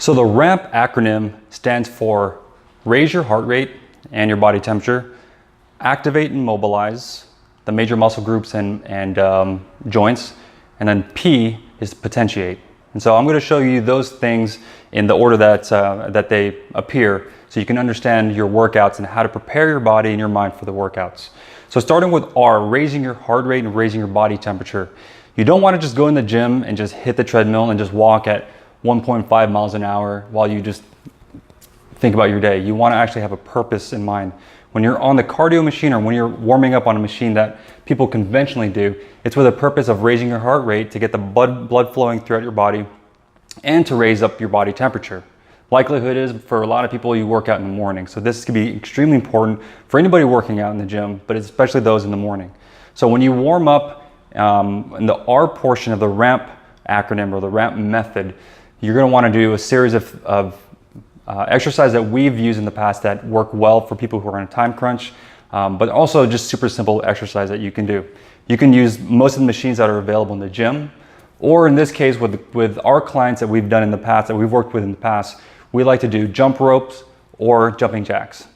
So the RAMP acronym stands for raise your heart rate and your body temperature, activate and mobilize the major muscle groups and joints, and then P is potentiate. And so I'm going to show you those things in the order that they appear, so you can understand your workouts and how to prepare your body and your mind for the workouts. So starting with R, raising your heart rate and raising your body temperature. You don't want to just go in the gym and just hit the treadmill and just walk at 1.5 miles an hour while you just think about your day. You want to actually have a purpose in mind. When you're on the cardio machine or when you're warming up on a machine that people conventionally do, it's with a purpose of raising your heart rate to get the blood flowing throughout your body and to raise up your body temperature. Likelihood is for a lot of people you work out in the morning. So this can be extremely important for anybody working out in the gym, but especially those in the morning. So when you warm up in the R portion of the RAMP acronym or the RAMP method, you're going to want to do a series of exercises that we've used in the past that work well for people who are on a time crunch, but also just super simple exercise that you can do. You can use most of the machines that are available in the gym, or in this case with our clients that we've done in the past, that we've worked with in the past, we like to do jump ropes or jumping jacks.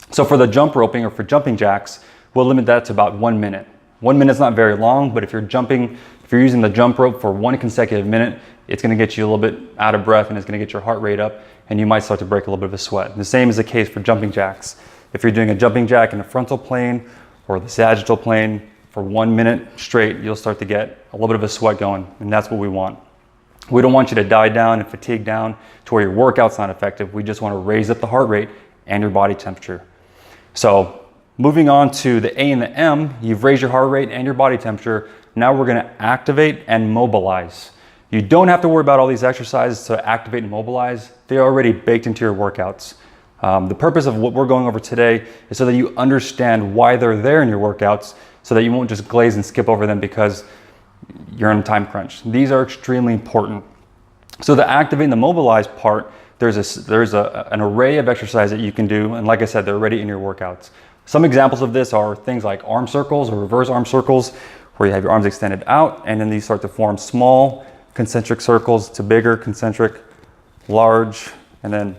So for the jump roping or for jumping jacks, we'll limit that to about 1 minute. 1 minute's not very long, but if you're using the jump rope for 1 consecutive minute, it's going to get you a little bit out of breath and it's going to get your heart rate up, and you might start to break a little bit of a sweat. The same is the case for jumping jacks. If you're doing a jumping jack in the frontal plane or the sagittal plane for 1 minute straight, you'll start to get a little bit of a sweat going, and that's what we want. We don't want you to die down and fatigue down to where your workout's not effective. We just want to raise up the heart rate and your body temperature. So moving on to the A and the M, you've raised your heart rate and your body temperature. Now we're going to activate and mobilize. You don't have to worry about all these exercises to activate and mobilize. They're already baked into your workouts. The purpose of what we're going over today is so that you understand why they're there in your workouts, so that you won't just glaze and skip over them because you're on a time crunch. These are extremely important. So the activate and the mobilize part, there's an array of exercises that you can do, and like I said, they're already in your workouts. Some examples of this are things like arm circles or reverse arm circles, where you have your arms extended out and then these start to form small concentric circles to bigger concentric, large, and then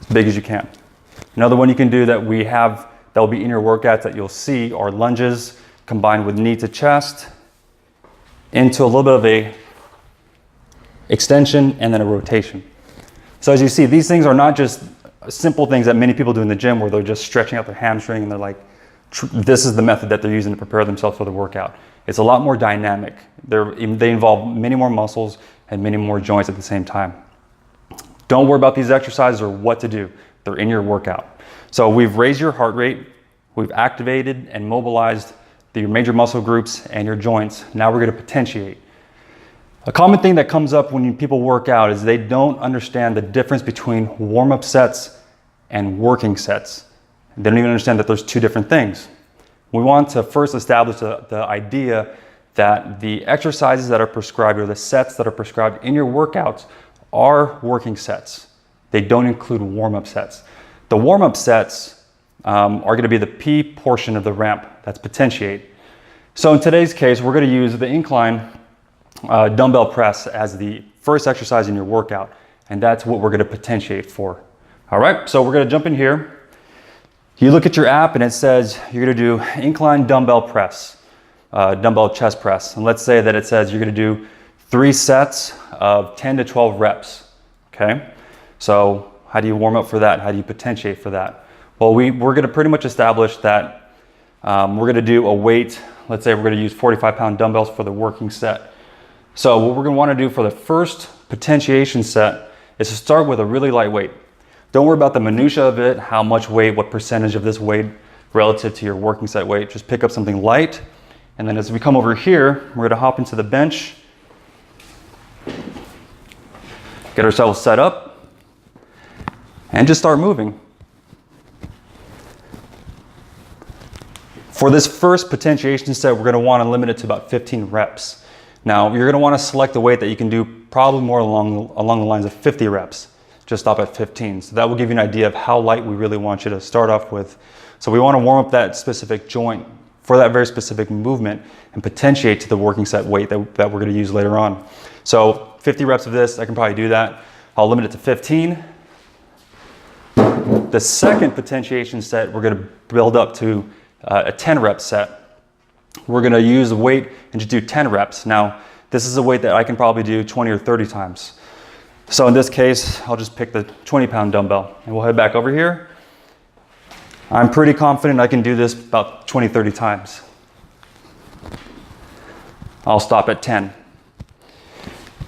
as big as you can. Another one you can do that will be in your workouts that you'll see are lunges combined with knee to chest into a little bit of a extension and then a rotation. So as you see, these things are not just simple things that many people do in the gym where they're just stretching out their hamstring and they're like, this is the method that they're using to prepare themselves for the workout. It's a lot more dynamic. They involve many more muscles and many more joints at the same time. Don't worry about these exercises or what to do. They're in your workout. So we've raised your heart rate, we've activated and mobilized your major muscle groups and your joints. Now we're going to potentiate. A common thing that comes up when people work out is they don't understand the difference between warm-up sets and working sets. They don't even understand that there's two different things. We want to first establish the idea that the exercises that are prescribed or the sets that are prescribed in your workouts are working sets. They don't include warm-up sets. The warm-up sets are going to be the P portion of the ramp, that's potentiate. So in today's case, we're going to use the incline dumbbell press as the first exercise in your workout, and that's what we're going to potentiate for. All right, so we're going to jump in here. You look at your app and it says you're going to do incline dumbbell press, dumbbell chest press. And let's say that it says you're going to do 3 sets of 10 to 12 reps. Okay, so how do you warm up for that? How do you potentiate for that? Well, we're going to pretty much establish that we're going to do a weight. Let's say we're going to use 45-pound dumbbells for the working set. So what we're going to want to do for the first potentiation set is to start with a really light weight. Don't worry about the minutia of it, how much weight, what percentage of this weight relative to your working set weight. Just pick up something light. And then as we come over here, we're going to hop into the bench, get ourselves set up, and just start moving. For this first potentiation set, we're going to want to limit it to about 15 reps. Now, you're going to want to select a weight that you can do probably more along the lines of 50 reps. Just stop at 15. So that will give you an idea of how light we really want you to start off with. So we want to warm up that specific joint for that very specific movement and potentiate to the working set weight that we're going to use later on. So 50 reps of this, I can probably do that. I'll limit it to 15. The second potentiation set, we're gonna build up to a 10 rep set. We're gonna use the weight and just do 10 reps. Now, this is a weight that I can probably do 20 or 30 times. So in this case, I'll just pick the 20-pound dumbbell and we'll head back over here. I'm pretty confident I can do this about 20, 30 times. I'll stop at 10.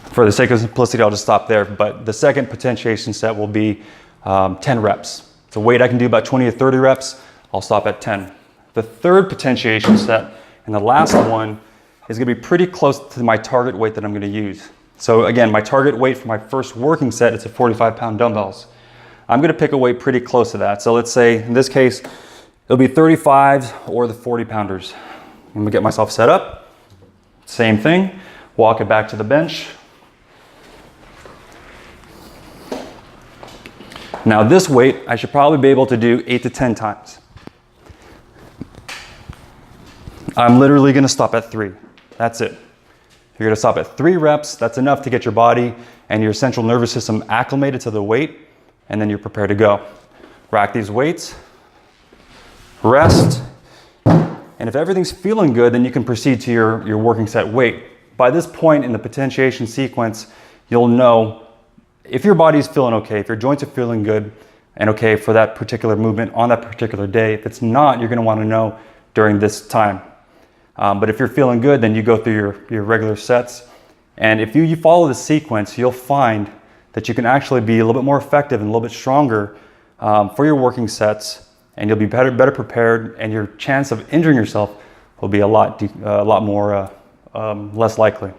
For the sake of simplicity, I'll just stop there. But the second potentiation set will be 10 reps. It's a weight I can do about 20 to 30 reps. I'll stop at 10. The third potentiation set and the last one is gonna be pretty close to my target weight that I'm gonna use. So again, my target weight for my first working set is a 45-pound dumbbells. I'm gonna pick a weight pretty close to that. So let's say, in this case, it'll be 35s or the 40-pounders. I'm gonna get myself set up. Same thing, walk it back to the bench. Now this weight, I should probably be able to do 8 to 10 times. I'm literally gonna stop at 3. That's it. You're gonna stop at 3 reps. That's enough to get your body and your central nervous system acclimated to the weight, and then you're prepared to go. Rack these weights, rest, and if everything's feeling good, then you can proceed to your working set weight. By this point in the potentiation sequence, you'll know if your body's feeling okay, if your joints are feeling good and okay for that particular movement on that particular day. If it's not, you're gonna wanna know during this time. But if you're feeling good, then you go through your regular sets. And if you follow the sequence, you'll find that you can actually be a little bit more effective and a little bit stronger for your working sets, and you'll be better prepared, and your chance of injuring yourself will be a lot more less likely.